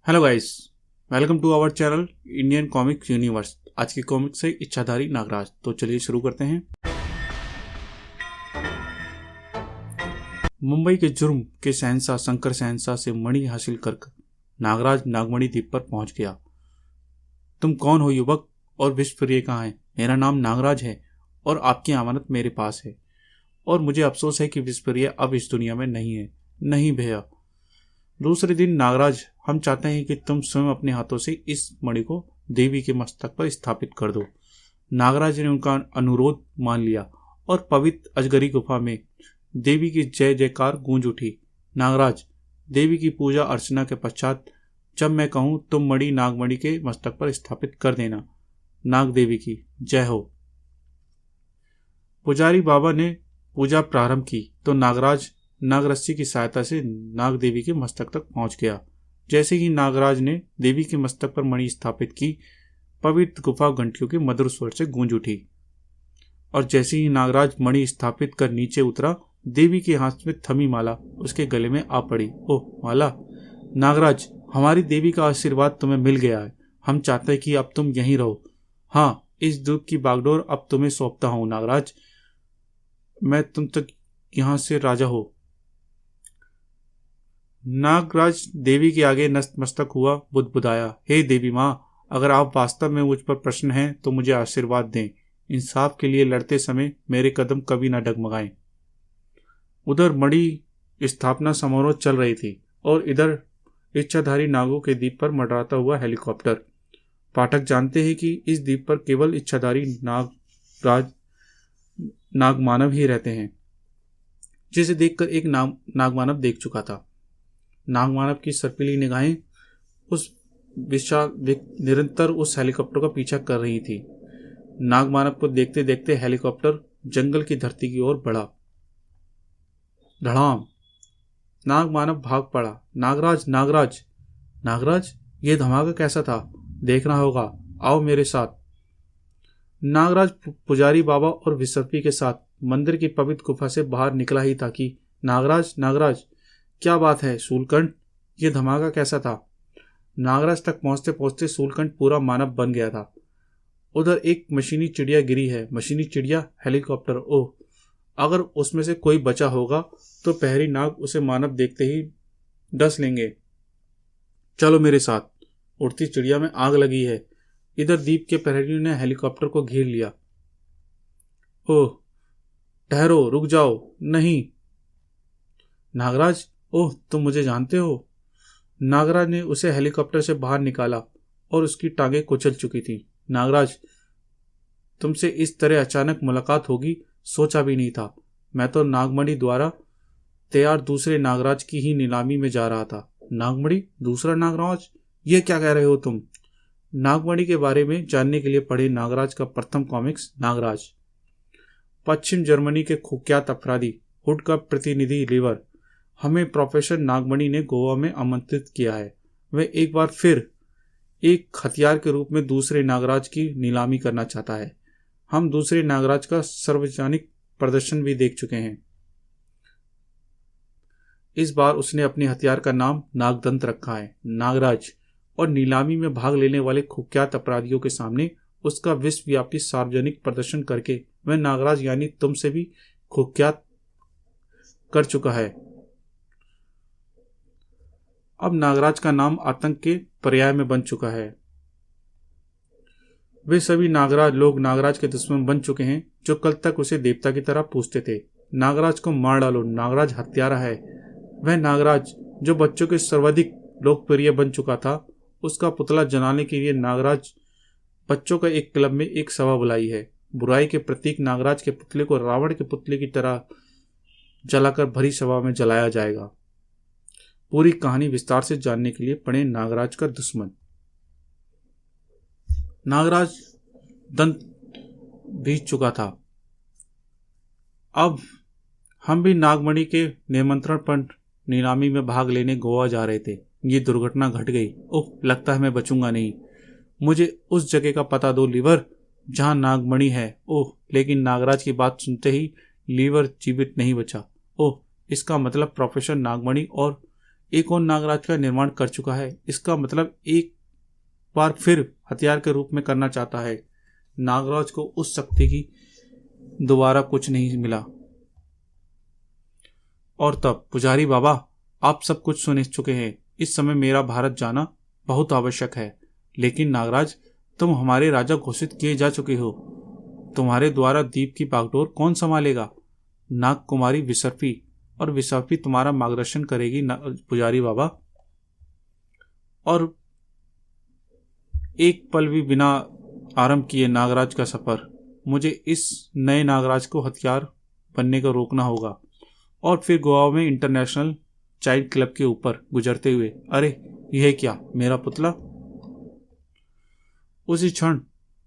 Hello guys, welcome to our channel Indian comics universe. आज की comics है इच्छाधारी नागराज। तो चलिए शुरू करते हैं। मुंबई के जुर्म के शहंशाह शंकर शहंशाह से मणि हासिल कर नागराज नागमणि द्वीप पर पहुंच गया। तुम कौन हो युवक, और विश्वप्रिय कहाँ है? मेरा नाम नागराज है और आपकी अमानत मेरे पास है, और मुझे अफसोस है कि विश्वप्रिय अब इस दुनिया में नहीं है। नहीं भैया। दूसरे दिन नागराज, हम चाहते हैं कि तुम स्वयं अपने हाथों से इस मणि को देवी के मस्तक पर स्थापित कर दो। नागराज ने उनका अनुरोध मान लिया और पवित्र अजगरी गुफा में देवी की जय जयकार गूंज उठी। नागराज, देवी की पूजा अर्चना के पश्चात जब मैं कहूं तुम मणि नागमणि के मस्तक पर स्थापित कर देना। नाग देवी की जय हो। पुजारी बाबा ने पूजा प्रारंभ की तो नागराज नागरस्सी की सहायता से नाग देवी के मस्तक तक पहुंच गया। जैसे ही नागराज ने देवी के मस्तक पर मणि स्थापित की, पवित्र गुफा घंटियों के मधुर स्वर से गूंज उठी, और जैसे ही नागराज मणि स्थापित कर नीचे उतरा, देवी के हाथ में थमी माला उसके गले में आ पड़ी। ओह माला! नागराज, हमारी देवी का आशीर्वाद तुम्हें मिल गया है। हम चाहते हैं कि अब तुम यहीं रहो। हाँ, इस द्वीप की बागडोर अब तुम्हें सौंपता हूं नागराज। मैं तुम तक यहां से राजा हो। नागराज देवी के आगे नतमस्तक हुआ, बुदबुदाया, हे देवी माँ, अगर आप वास्तव में मुझ पर प्रसन्न हैं तो मुझे आशीर्वाद दें। इंसाफ के लिए लड़ते समय मेरे कदम कभी न डगमगाएं। उधर मणि स्थापना समारोह चल रही थी और इधर इच्छाधारी नागों के द्वीप पर मंडराता हुआ हेलीकॉप्टर। पाठक जानते हैं कि इस द्वीप पर केवल इच्छाधारी नागमानव ही रहते हैं, जिसे देखकर एक नागमानव देख चुका था। नागमानव की सर्पिली निगाहें उस विशाल निरंतर उस हेलीकॉप्टर का पीछा कर रही थी। नागमानव को देखते देखते हेलीकॉप्टर जंगल की धरती की ओर बढ़ा। धड़ाम! नागमानव भाग पड़ा। नागराज, नागराज, नागराज, ये धमाका कैसा था? देखना होगा, आओ मेरे साथ। नागराज पुजारी बाबा और विसर्पी के साथ मंदिर की पवित्र गुफा से बाहर निकला ही था कि नागराज, नागराज, क्या बात है शूलकंठ, ये धमाका कैसा था? नागराज तक पहुंचते पहुंचते शूलकंठ पूरा मानव बन गया था। उधर एक मशीनी चिड़िया गिरी है। मशीनी चिड़िया? हेलीकॉप्टर? ओह, अगर उसमें से कोई बचा होगा तो पहरी नाग उसे मानव देखते ही डस लेंगे। चलो मेरे साथ। उड़ती चिड़िया में आग लगी है। इधर द्वीप के प्रहरियों ने हेलीकॉप्टर को घेर लिया। ओह, ठहरो, रुक जाओ। नहीं। नागराज, ओह, तुम मुझे जानते हो? नागराज ने उसे हेलीकॉप्टर से बाहर निकाला और उसकी टांगें कुचल चुकी थी। नागराज, तुमसे इस तरह अचानक मुलाकात होगी सोचा भी नहीं था। मैं तो नागमणि द्वारा तैयार दूसरे नागराज की ही नीलामी में जा रहा था। नागमणि? दूसरा नागराज? ये क्या कह रहे हो तुम? नागमणि के बारे में जानने के लिए पढ़े नागराज का प्रथम कॉमिक्स नागराज। पश्चिम जर्मनी के कुख्यात अपराधी हुड का प्रतिनिधि लीवर हमें प्रोफेसर नागमणि ने गोवा में आमंत्रित किया है। वह एक बार फिर एक हथियार के रूप में दूसरे नागराज की नीलामी करना चाहता है। हम दूसरे नागराज का सार्वजनिक प्रदर्शन भी देख चुके हैं। इस बार उसने अपने हथियार का नाम नागदंत रखा है। नागराज और नीलामी में भाग लेने वाले कुख्यात अपराधियों के सामने उसका विश्वव्यापी सार्वजनिक प्रदर्शन करके वह नागराज यानी तुमसे भी कुख्यात कर चुका है। अब नागराज का नाम आतंक के पर्याय में बन चुका है। वे सभी लोग नागराज के दुश्मन बन चुके हैं जो कल तक उसे देवता की तरह पूजते थे। नागराज को मार डालो, नागराज हत्यारा है। वह नागराज जो बच्चों के सर्वाधिक लोकप्रिय बन चुका था, उसका पुतला जलाने के लिए नागराज बच्चों का एक क्लब में एक सभा बुलाई है। बुराई के प्रतीक नागराज के पुतले को रावण के पुतले की तरह जलाकर भरी सभा में जलाया जाएगा। पूरी कहानी विस्तार से जानने के लिए पढ़ें नागराज का दुश्मन। नागराज दंत बीत चुका था। अब हम भी नागमणि के निमंत्रण पर नीलामी में भाग लेने गोवा जा रहे थे। ये दुर्घटना घट गई। उफ, लगता है मैं बचूंगा नहीं। मुझे उस जगह का पता दो लीवर, जहां नागमणि है। ओह, लेकिन नागराज की बात सुनते ही लीवर जीवित नहीं बचा। ओह, इसका मतलब प्रोफेसर नागमणि और एक और नागराज का निर्माण कर चुका है। इसका मतलब एक बार फिर हथियार के रूप में करना चाहता है। नागराज को उस शक्ति की दोबारा कुछ नहीं मिला। और तब पुजारी बाबा, आप सब कुछ सुन चुके हैं। इस समय मेरा भारत जाना बहुत आवश्यक है। लेकिन नागराज, तुम हमारे राजा घोषित किए जा चुके हो। तुम्हारे द्वारा द्वीप की बागडोर कौन संभालेगा? नाग कुमारी विसर्पी, और विसर्पी तुम्हारा मार्गदर्शन करेगी पुजारी बाबा। और एक पल भी बिना आरंभ किए नागराज का सफर, मुझे इस नए नागराज को हथियार बनने को रोकना होगा। और फिर गोवा में इंटरनेशनल चाइल्ड क्लब के ऊपर गुजरते हुए, अरे यह क्या, मेरा पुतला? उसी क्षण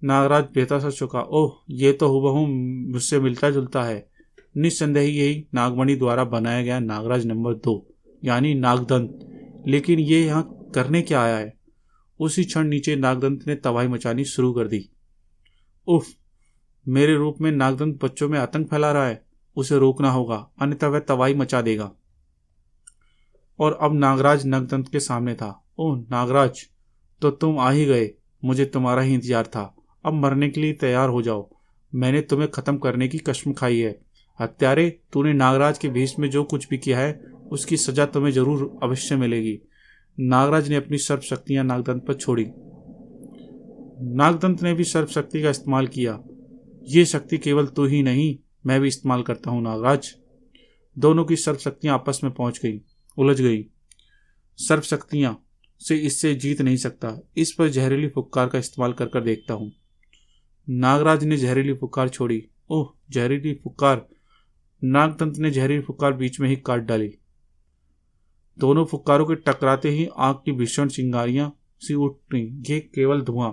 नागराज बेहतर सा चुका। ओह, ये तो हुबहू मुझसे मिलता जुलता है। निस्संदेह यही नागमणि द्वारा बनाया गया नागराज नंबर 2 यानी नागदंत। लेकिन ये यहाँ करने क्या आया है? उसी क्षण नीचे नागदंत ने तबाही मचानी शुरू कर दी। उफ, मेरे रूप में नागदंत बच्चों में आतंक फैला रहा है। उसे रोकना होगा, अन्यथा वह तबाही मचा देगा। और अब नागराज नागदंत के सामने था। ओह नागराज, तो तुम आ ही गए। मुझे तुम्हारा ही इंतजार था। अब मरने के लिए तैयार हो जाओ। मैंने तुम्हें खत्म करने की कसम खाई है। हत्यारे, तूने नागराज के भेष में जो कुछ भी किया है उसकी सजा तुम्हें जरूर अवश्य मिलेगी। नागराज ने अपनी सर्वशक्तियां नागदंत पर छोड़ी। नागदंत ने भी सर्वशक्ति का इस्तेमाल किया। ये शक्ति केवल तू ही नहीं, मैं भी इस्तेमाल करता हूं नागराज। दोनों की सर्वशक्तियां आपस में पहुंच गई, उलझ गई। सर्वशक्तियां से इससे जीत नहीं सकता। इस पर जहरीली फुक्कार का इस्तेमाल कर कर देखता हूं। नागराज ने जहरीली फुक्कार छोड़ी। ओह, जहरीली फुक्कार! नागदंत ने जहरीली फुक्कार बीच में ही काट डाली। दोनों फुक्कारों के टकराते ही आग की भीषण चिंगारियां सी उठ गई। ये केवल धुआं।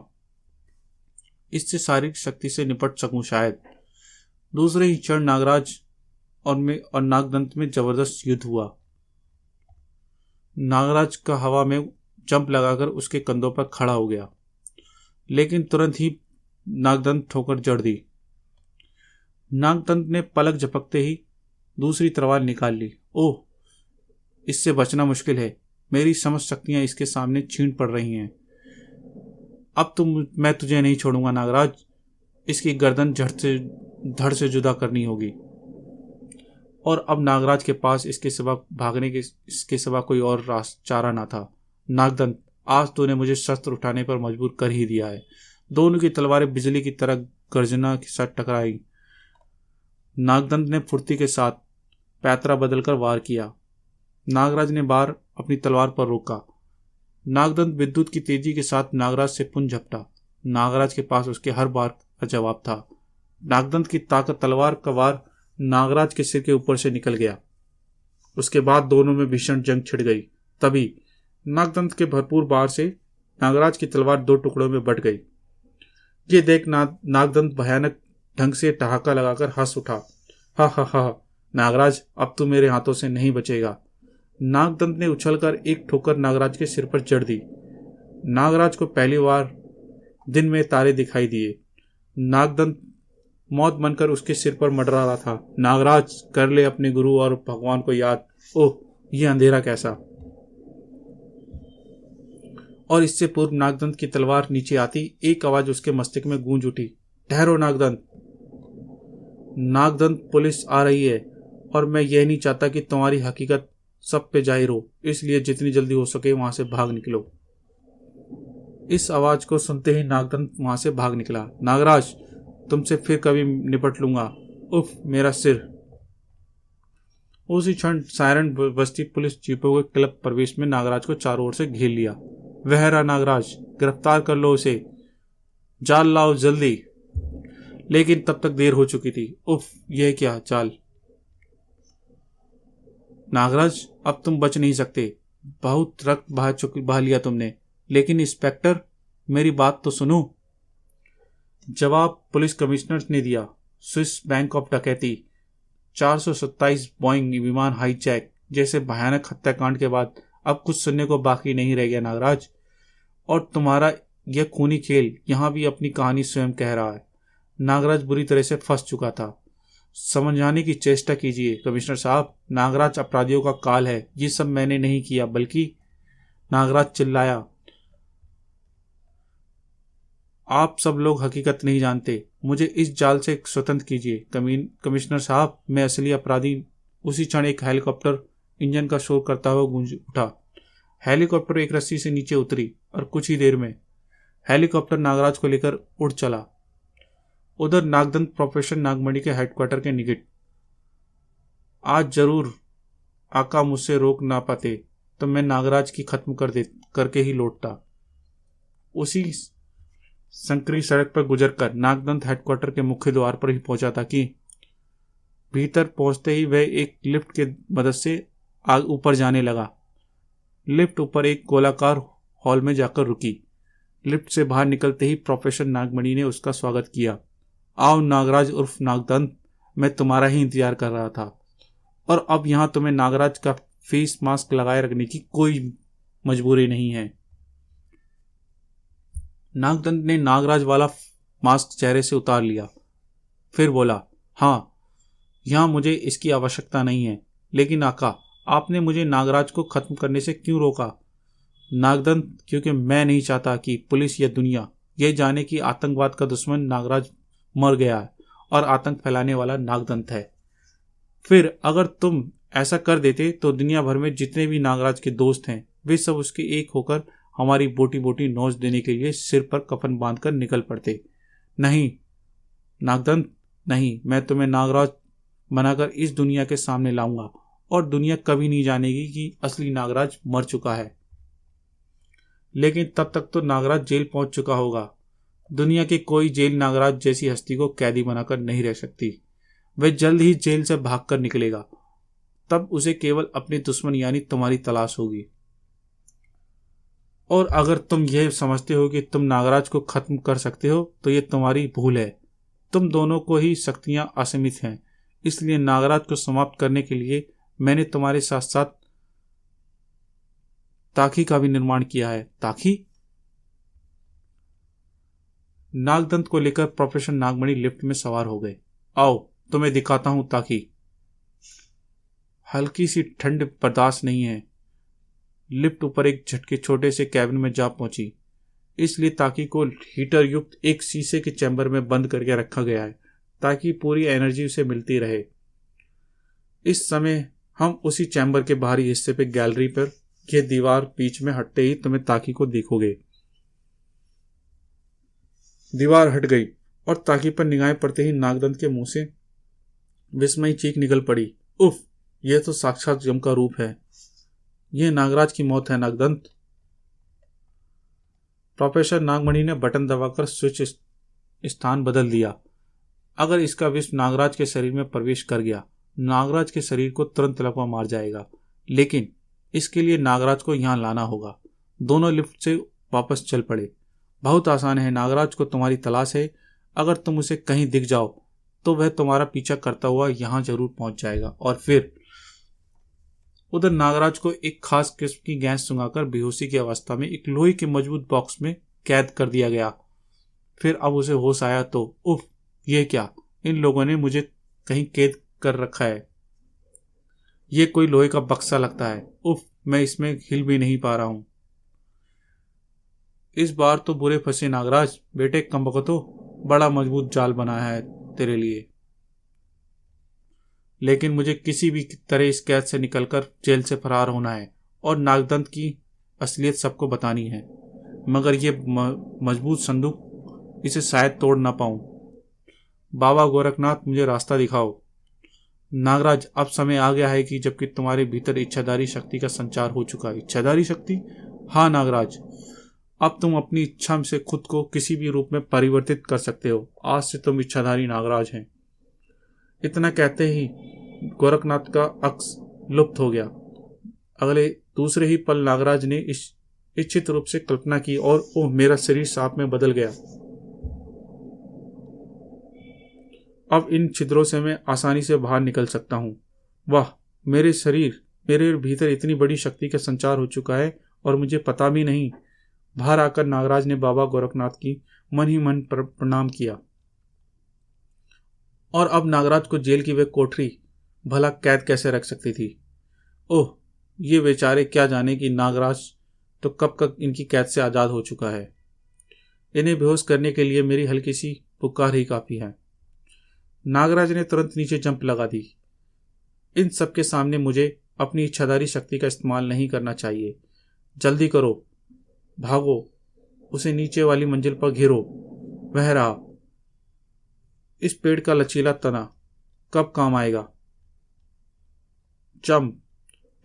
इससे शारीरिक शक्ति से निपट सकूं शायद। दूसरे ही क्षण नागराज और नागदंत में जबरदस्त युद्ध हुआ। नागराज का हवा में जंप लगाकर उसके कंधों पर खड़ा हो गया, लेकिन तुरंत ही नागदंत ठोकर जड़ दी। नागदंत ने पलक झपकते ही दूसरी तलवार निकाल ली। ओह, इससे बचना मुश्किल है। मेरी समस्त शक्तियां इसके सामने छीन पड़ रही हैं। अब मैं तुझे नहीं छोड़ूंगा नागराज। इसकी गर्दन धड़ से जुदा करनी होगी। और अब नागराज के पास इसके सिवा कोई और चारा ना था। नागदंत, आज तूने मुझे शस्त्र उठाने पर मजबूर कर ही दिया है। दोनों की तलवारें बिजली की तरह गर्जना के साथ टकराई। नागदंत ने फुर्ती के साथ पैतरा बदलकर वार किया। नागराज ने बार अपनी तलवार पर रोका। नागदंत विद्युत की तेजी के साथ नागराज से पुनः झपटा। नागराज के पास उसके हर बार का जवाब था। नागदंत की ताकत तलवार का वार नागराज के सिर के ऊपर से निकल गया। उसके बाद दोनों में भीषण जंग छिड़ गई। तभी नागदंत के भरपूर बार से नागराज की तलवार 2 टुकड़ों में बट गई। ये देख नागदंत भयानक ढंग से ठहाका लगाकर हंस उठा। हा हा हा, नागराज, अब तू मेरे हाथों से नहीं बचेगा। नागदंत ने उछलकर एक ठोकर नागराज के सिर पर जड़ दी। नागराज को पहली बार दिन में तारे दिखाई दिए। नागदंत मौत बनकर उसके सिर पर मंडरा रहा था। नागराज, कर ले अपने गुरु और भगवान को याद। ओह, यह अंधेरा कैसा! और इससे पूर्व नागदंत की तलवार नीचे आती एक आवाज उसके मस्तिष्क में गूंज उठी। ठहरो नागदंत। नागदंत, पुलिस आ रही है और मैं यह नहीं चाहता कि तुम्हारी हकीकत सब पे जाहिर हो, इसलिए जितनी जल्दी हो सके वहां से भाग निकलो। इस आवाज को सुनते ही नागदंत वहां से भाग निकला। नागराज, तुमसे फिर कभी निपट लूंगा। उफ, मेरा सिर। उसी क्षण सायरन बस्ती पुलिस जीपों के क्लब प्रवेश में नागराज को चारों ओर से घेर लिया। वह रहा नागराज, गिरफ्तार कर लो उसे, जाल लाओ जल्दी। लेकिन तब तक देर हो चुकी थी। उफ, यह क्या चाल! नागराज, अब तुम बच नहीं सकते। बहुत रक्त बहा लिया तुमने। लेकिन इंस्पेक्टर, मेरी बात तो सुनो। जवाब पुलिस कमिश्नर ने दिया। स्विस बैंक ऑफ डकैती, 427 बोइंग विमान हाईजैक जैसे भयानक हत्याकांड के बाद अब कुछ सुनने को बाकी नहीं रह गया नागराज। और तुम्हारा यह खूनी खेल यहां भी अपनी कहानी स्वयं कह रहा है। नागराज बुरी तरह से फंस चुका था। समझाने की चेष्टा कीजिए कमिश्नर साहब, नागराज अपराधियों का काल है, ये सब मैंने नहीं किया। बल्कि नागराज चिल्लाया, आप सब लोग हकीकत नहीं जानते, मुझे इस जाल से स्वतंत्र कीजिए। कमिश्नर साहब, मैं असली अपराधी। उसी क्षण एक हेलीकॉप्टर इंजन का शोर करता हुआ गूंज उठा। हेलीकॉप्टर एक रस्सी से नीचे उतरी और कुछ ही देर में हेलीकॉप्टर नागराज को लेकर उड़ चला। उधर नागदंत प्रोफेसर नागमणि के हेडक्वार्टर के निकट, आज जरूर आका मुझसे रोक ना पाते तो मैं नागराज की खत्म करके ही लौटता। उसी संकरी सड़क पर गुजरकर नागदंत हेडक्वार्टर के मुख्य द्वार पर ही पहुंचा था कि भीतर पहुंचते ही वह एक लिफ्ट के मदद से ऊपर जाने लगा। लिफ्ट ऊपर एक गोलाकार हॉल में जाकर रुकी। लिफ्ट से बाहर निकलते ही प्रोफेसर नागमणि ने उसका स्वागत किया। आओ नागराज उर्फ नागदंत, मैं तुम्हारा ही इंतजार कर रहा था, और अब यहां तुम्हें नागराज का फेस मास्क लगाए रखने की कोई मजबूरी नहीं है। नागदंत ने नागराज वाला मास्क चेहरे से उतार लिया, फिर बोला, हाँ, यहां मुझे इसकी आवश्यकता नहीं है, लेकिन आका, आपने मुझे नागराज को खत्म करने से क्यों रोका? नागदंत, क्योंकि मैं नहीं चाहता कि पुलिस या दुनिया यह जाने कि आतंकवाद का दुश्मन नागराज मर गया है और आतंक फैलाने वाला नागदंत है। फिर अगर तुम ऐसा कर देते तो दुनिया भर में जितने भी नागराज के दोस्त हैं वे सब उसके एक होकर हमारी बोटी बोटी नोच देने के लिए सिर पर कफन बांधकर निकल पड़ते। नहीं नागदंत, नहीं, मैं तुम्हें नागराज बनाकर इस दुनिया के सामने लाऊंगा और दुनिया कभी नहीं जानेगी कि असली नागराज मर चुका है। लेकिन तब तक तो नागराज जेल पहुंच चुका होगा। दुनिया की कोई जेल नागराज जैसी हस्ती को कैदी बनाकर नहीं रह सकती। वह जल्द ही जेल से भागकर निकलेगा। तब उसे केवल अपने दुश्मन यानी तुम्हारी तलाश होगी। और अगर तुम यह समझते हो कि तुम नागराज को खत्म कर सकते हो तो यह तुम्हारी भूल है। तुम दोनों को ही शक्तियां असीमित हैं, इसलिए नागराज को समाप्त करने के लिए मैंने तुम्हारे साथ साथ ताकी का भी निर्माण किया है। ताकी? नागदंत को लेकर प्रोफेसर नागमणि लिफ्ट में सवार हो गए। आओ तुम्हें दिखाता हूं ताकी। हल्की सी ठंड बर्दाश्त नहीं है। लिफ्ट ऊपर एक झटके छोटे से कैबिन में जा पहुंची, इसलिए ताकि को हीटर युक्त एक शीशे के चैम्बर में बंद करके रखा गया है ताकि पूरी एनर्जी उसे मिलती रहे। इस समय हम उसी चैम्बर के बाहरी हिस्से पे गैलरी पर यह दीवार बीच में हटते ही तुम्हें ताकी को देखोगे। दीवार हट गई और ताकी पर निगाहें पड़ते ही नागदंत के मुंह से विस्मयी चीख निकल पड़ी। उफ, यह तो साक्षात यम का रूप है। यह नागराज की मौत है नागदंत। प्रोफेसर नागमणि ने बटन दबाकर स्विच स्थान बदल दिया। अगर इसका विष नागराज के शरीर में प्रवेश कर गया, नागराज के शरीर को तुरंत लकवा मार जाएगा, लेकिन इसके लिए नागराज को यहां लाना होगा। दोनों लिफ्ट से वापस चल पड़े। बहुत आसान है, नागराज को तुम्हारी तलाश है। अगर तुम उसे कहीं दिख जाओ तो वह तुम्हारा पीछा करता हुआ यहां जरूर पहुंच जाएगा। और फिर उधर नागराज को एक खास किस्म की गैस सुंघाकर बेहोशी की अवस्था में एक लोहे के मजबूत बॉक्स में कैद कर दिया गया। फिर अब उसे होश आया तो उफ, ये क्या, इन लोगों ने मुझे कहीं कैद कर रखा है। ये कोई लोहे का बक्सा लगता है। उफ, मैं इसमें हिल भी नहीं पा रहा हूं। इस बार तो बुरे फंसे नागराज। बेटे कमबख्तो, बड़ा मजबूत जाल बनाया है तेरे लिए, लेकिन मुझे किसी भी तरह इस कैद से निकलकर जेल से फरार होना है और नागदंत की असलियत सबको बतानी है। मगर ये मजबूत संदूक, इसे शायद तोड़ ना पाऊं। बाबा गोरखनाथ, मुझे रास्ता दिखाओ। नागराज, अब समय आ गया है कि जबकि तुम्हारे भीतर इच्छाधारी शक्ति का संचार हो चुका है। इच्छाधारी शक्ति? हाँ नागराज, अब तुम अपनी इच्छा से खुद को किसी भी रूप में परिवर्तित कर सकते हो। आज से तुम इच्छाधारी नागराज हैं। इतना कहते ही गोरखनाथ का अक्स लुप्त हो गया। अगले दूसरे ही पल नागराज ने इच्छित रूप से कल्पना की और ओह, मेरा शरीर सांप में बदल गया। अब इन छिद्रों से मैं आसानी से बाहर निकल सकता हूं। वाह, मेरे भीतर इतनी बड़ी शक्ति का संचार हो चुका है और मुझे पता भी नहीं। बाहर आकर नागराज ने बाबा गोरखनाथ की मन ही मन प्रणाम किया। और अब नागराज को जेल की वे कोठरी भला कैद कैसे रख सकती थी। ओह, ये बेचारे क्या जाने कि नागराज तो कब इनकी कैद से आज़ाद हो चुका है। इन्हें बेहोश करने के लिए मेरी हल्की सी पुकार ही काफ़ी है। नागराज ने तुरंत नीचे जंप लगा दी। इन सबके सामने मुझे अपनी इच्छाधारी शक्ति का इस्तेमाल नहीं करना चाहिए। जल्दी करो, भागो, उसे नीचे वाली मंजिल पर घेरो। वह रहा। इस पेड़ का लचीला तना कब काम आएगा। जंप।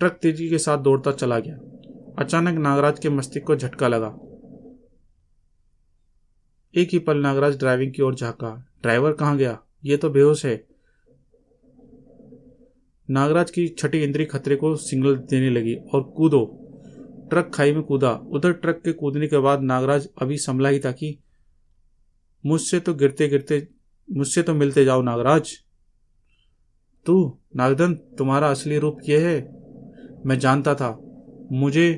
ट्रक तेजी के साथ दौड़ता चला गया। अचानक नागराज के मस्तिष्क को झटका लगा। एक ही पल नागराज ड्राइविंग की ओर झांका। ड्राइवर कहाँ गया? ये तो बेहोश है। नागराज की छठी इंद्री खतरे को सिग्नल देने लगी और कूदो। ट्रक खाई में कूदा। उधर ट्रक के कूदने के बाद नागराज अभी संभला ही था कि मुझसे तो मिलते जाओ नागराज। तू नागदंत, तुम्हारा असली रूप यह है। मैं जानता था मुझे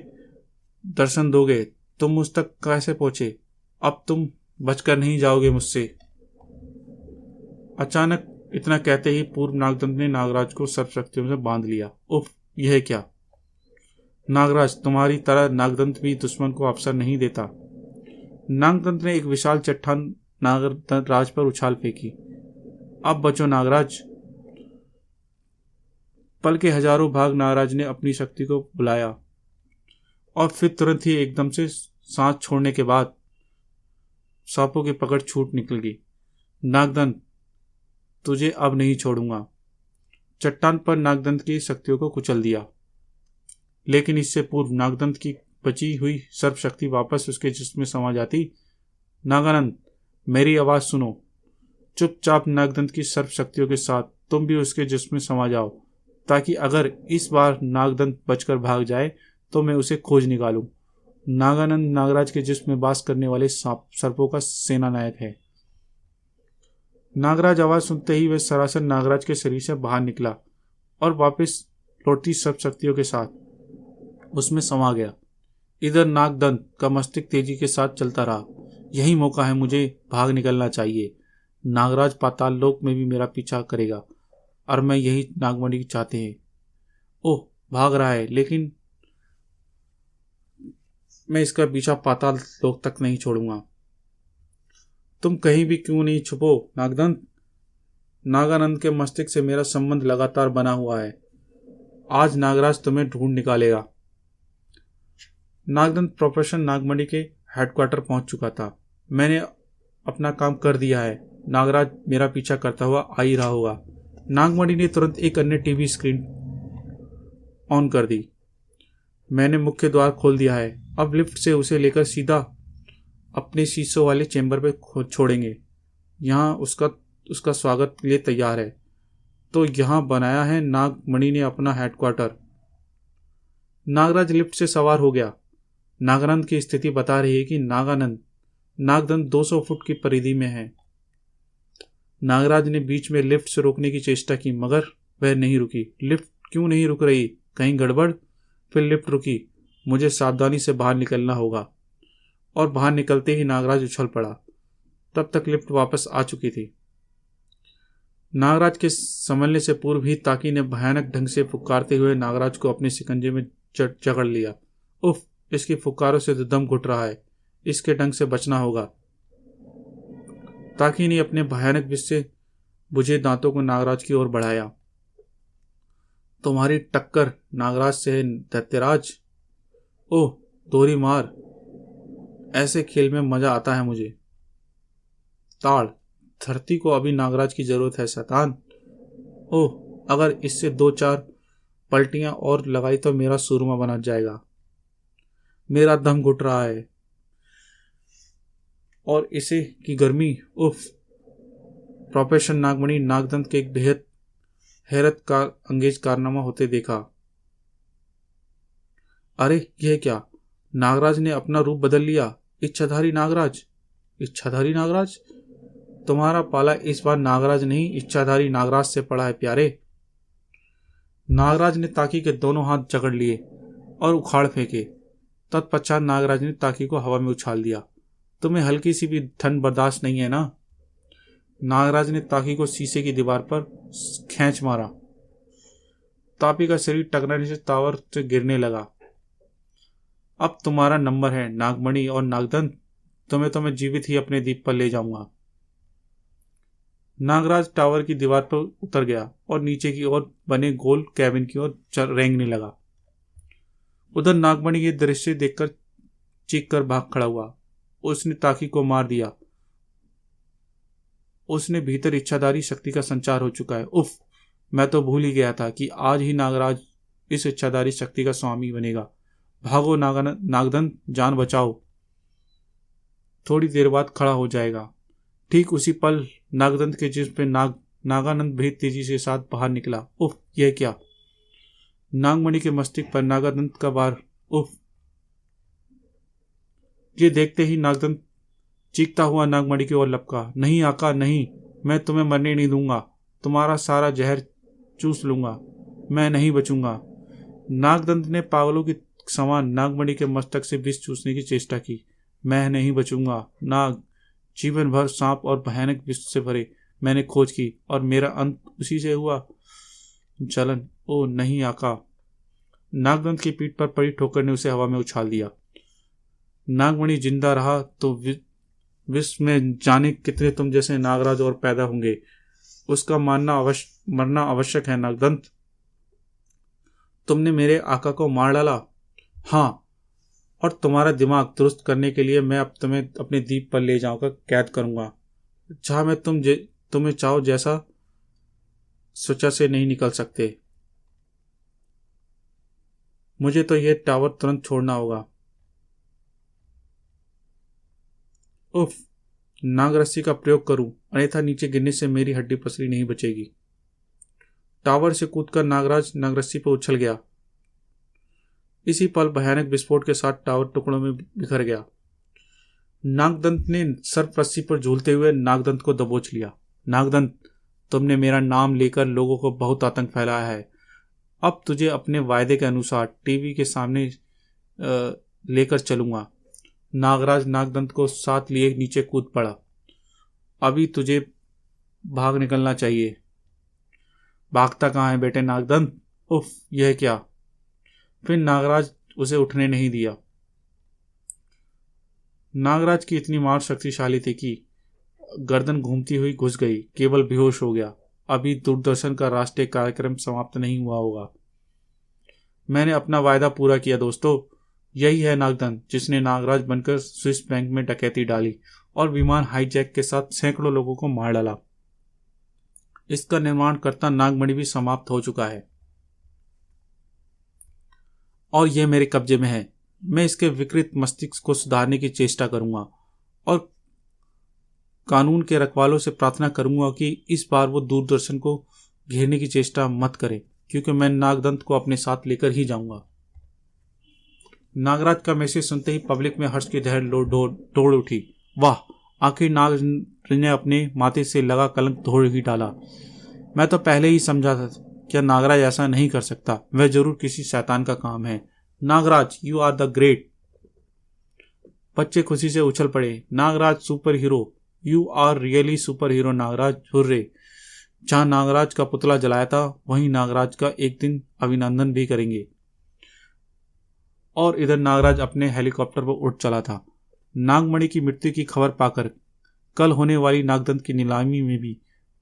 दर्शन दोगे। तुम मुझ तक कैसे पहुंचे? अब तुम बचकर नहीं जाओगे मुझसे। अचानक इतना कहते ही पूर्व नागदंत ने नागराज को सर्वशक्तियों से बांध लिया। उफ, यह क्या? नागराज, तुम्हारी तरह नागदंत भी दुश्मन को अवसर नहीं देता। नागदंत ने एक विशाल चट्टान नागराज पर उछाल फेंकी। अब बचो नागराज। पल के हजारों भाग नागराज ने अपनी शक्ति को बुलाया और फिर तुरंत ही एकदम से सांस छोड़ने के बाद सांपों की पकड़ छूट निकल गई। नागदंत, तुझे अब नहीं छोड़ूंगा। चट्टान पर नागदंत की शक्तियों को कुचल दिया, लेकिन इससे पूर्व नागदंत की बची हुई सर्वशक्ति वापस उसके जिस्म में समा जाती। नागानंद, मेरी आवाज सुनो। चुपचाप नागदंत की सर्वशक्तियों के साथ तुम भी उसके जिस्म में समा जाओ, ताकि अगर इस बार नागदंत बचकर भाग जाए तो मैं उसे खोज निकालूं। नागानंद नागराज के जिस्म में वास करने वाले सर्पों का सेना नायक है। नागराज आवाज सुनते ही वह सरासर नागराज के शरीर से बाहर निकला और वापस लौटती सब शक्तियों के साथ उसमें समा गया। इधर नागदंत का मस्तिष्क तेजी के साथ चलता रहा। यही मौका है, मुझे भाग निकलना चाहिए। नागराज पाताल लोक में भी मेरा पीछा करेगा और मैं यही नागमणि चाहते हैं। ओह, भाग रहा है, लेकिन मैं इसका पीछा पाताल लोक तक नहीं छोड़ूंगा। तुम कहीं भी क्यों नहीं छुपो नागदंत। नागानंद के मस्तिष्क से मेरा संबंध लगातार बना हुआ है। आज नागराज तुम्हें ढूंढ निकालेगा। नागदंत प्रोफेसर नागमणि के हेडक्वार्टर पहुंच चुका था। मैंने अपना काम कर दिया है। नागराज मेरा पीछा करता हुआ आ ही रहा होगा। नागमणि ने तुरंत एक अन्य टीवी स्क्रीन ऑन कर दी। मैंने मुख्य द्वार खोल दिया है। अब लिफ्ट से उसे लेकर सीधा अपने शीशों वाले चेंबर पे छोड़ेंगे। यहाँ उसका स्वागत के लिए तैयार है। तो यहाँ बनाया है नागमणि ने अपना हेडक्वार्टर। नागराज लिफ्ट से सवार हो गया। नागानंद की स्थिति बता रही है कि नागदंत 200 फुट की परिधि में है। नागराज ने बीच में लिफ्ट से रोकने की चेष्टा की, मगर वह नहीं रुकी। लिफ्ट क्यों नहीं रुक रही? कहीं गड़बड़? फिर लिफ्ट रुकी। मुझे सावधानी से बाहर निकलना होगा। और बाहर निकलते ही नागराज उछल पड़ा। तब तक लिफ्ट वापस आ चुकी थी। नागराज के संभलने से पूर्व ही ताकी ने भयानक ढंग से फुकारते हुए नागराज को अपने शिकंजे में जकड़ लिया। उफ, इसकी फुकारों से तो दम घुट रहा है। इसके ढंग से बचना होगा। ताकी ने अपने भयानक विष से बुझे दांतों को नागराज की ओर बढ़ाया। तुम्हारी टक्कर नागराज से है दैत्यराज। ओह, दोहरी मार। ऐसे खेल में मजा आता है मुझे। ताड़, धरती को अभी नागराज की जरूरत है शैतान। ओह, अगर इससे 2-4 पलटियां और लगाई तो मेरा सूरमा बना जाएगा। मेरा दम घुट रहा है और इसे की गर्मी। उफ। प्रोफेसर नागमणि नागदंत के एक बेहद हैरत का अंगेज कारनामा होते देखा। अरे, यह क्या? नागराज ने अपना रूप बदल लिया। इच्छाधारी नागराज। इच्छाधारी नागराज? तुम्हारा पाला इस बार नागराज नहीं, इच्छाधारी नागराज से पड़ा है प्यारे। नागराज ने ताकी के दोनों हाथ जकड़ लिए और उखाड़ फेंके। तत्पश्चात नागराज ने ताकी को हवा में उछाल दिया। तुम्हें हल्की सी भी ठंड बर्दाश्त नहीं है ना? नागराज ने ताकी को शीशे की दीवार पर खींच मारा। तापी का शरीर टकराने से टावर से गिरने लगा। अब तुम्हारा नंबर है नागमणि और नागदंत, तुम्हें तो मैं जीवित ही अपने द्वीप पर ले जाऊंगा। नागराज टावर की दीवार पर उतर गया और नीचे की ओर बने गोल कैबिन की ओर रेंगने लगा। उधर नागमणि ये दृश्य देखकर चीख कर भाग खड़ा हुआ। उसने ताकी को मार दिया। उसने भीतर इच्छाधारी शक्ति का संचार हो चुका है। उफ, मैं तो भूल ही गया था कि आज ही नागराज इस इच्छाधारी शक्ति का स्वामी बनेगा। भागो नागदंत, जान बचाओ, थोड़ी देर बाद खड़ा हो जाएगा। ठीक उसी पल नागदंत के जिस्म पे नागानंद भी तेजी के साथ बाहर निकला। उफ, यह क्या? नागमणि के मस्तिष्क पर नागानंद का बार। उफ! ये देखते ही नागदंत चीखता हुआ नागमणि की ओर लपका। नहीं आका, नहीं, मैं तुम्हें मरने नहीं दूंगा। तुम्हारा सारा जहर चूस लूंगा। मैं नहीं बचूंगा। नागदंत ने पागलों की समान नागमणि के मस्तक से विष चूसने की चेष्टा की। मैं नहीं बचूंगा। नाग, जीवन भर सांप और भयानक विष से भरे मैंने खोज की और मेरा अंत उसी से हुआ। जलन। ओ नहीं आका। नागदंत की पीठ पर पड़ी ठोकर ने उसे हवा में उछाल दिया। नागमणि जिंदा रहा तो विश्व में जाने कितने तुम जैसे नागराज और पैदा होंगे। उसका मरना आवश्यक है नागदंत। तुमने मेरे आका को मार डाला। हाँ, और तुम्हारा दिमाग दुरुस्त करने के लिए मैं अब तुम्हें अपने द्वीप पर ले जाऊंगा, कैद करूंगा, जहां मैं तुम्हें चाहो जैसा सोचा से नहीं निकल सकते। मुझे तो यह टावर तुरंत छोड़ना होगा। उफ, नागरस्सी का प्रयोग करूं, अन्यथा नीचे गिरने से मेरी हड्डी पसली नहीं बचेगी। टावर से कूदकर नागराज नागरस्सी पर उछल गया। इसी पल भयानक विस्फोट के साथ टावर टुकड़ों में बिखर गया। नागदंत ने सर्प रस्सी पर झूलते हुए नागदंत को दबोच लिया। नागदंत, तुमने मेरा नाम लेकर लोगों को बहुत आतंक फैलाया है। अब तुझे अपने वायदे के अनुसार टीवी के सामने लेकर चलूंगा। नागराज नागदंत को साथ लिए नीचे कूद पड़ा। अभी तुझे भाग निकलना चाहिए। भागता कहाँ है बेटे नागदंत? उफ, यह क्या? फिर नागराज उसे उठने नहीं दिया। नागराज की इतनी मार शक्तिशाली थी कि गर्दन घूमती हुई घुस गई, केवल बेहोश हो गया। अभी दूरदर्शन का राष्ट्रीय कार्यक्रम समाप्त नहीं हुआ होगा। मैंने अपना वायदा पूरा किया दोस्तों। यही है नागदंत जिसने नागराज बनकर स्विस बैंक में डकैती डाली और विमान हाईजैक के साथ सैकड़ों लोगों को मार डाला। इसका निर्माण करता नागमणि भी समाप्त हो चुका है और यह मेरे कब्जे में है। मैं इसके विकृत मस्तिष्क को सुधारने की चेष्टा करूंगा और कानून के रखवालों से प्रार्थना करूंगा कि इस बार वो दूरदर्शन को घेरने की चेष्टा मत करे, क्योंकि मैं नागदंत को अपने साथ लेकर ही जाऊंगा। नागराज का मैसेज सुनते ही पब्लिक में हर्ष की लहर दौड़ उठी। वाह, आखिर नाग ने अपने माथे से लगा कलंक धोड़ ही डाला। मैं तो पहले ही समझा था क्या नागराज ऐसा नहीं कर सकता। वह जरूर किसी शैतान का काम है। Nagraj, you are the great. बच्चे खुशी से उछल पड़े। Nagraj superhero, you are really superhero Nagraj, hurray. जहां नागराज का पुतला जलाया था वहीं नागराज का एक दिन अभिनंदन भी करेंगे। और इधर नागराज अपने हेलीकॉप्टर पर उड़ चला था। नागमणि की मृत्यु की खबर पाकर कल होने वाली नागदंत की नीलामी में भी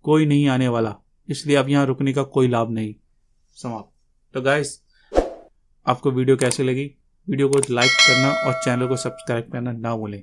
कोई नहीं आने वाला, इसलिए अब यहां रुकने का कोई लाभ नहीं। समाप्त। तो गाइस, आपको वीडियो कैसी लगी? वीडियो को लाइक करना और चैनल को सब्सक्राइब करना ना भूलें।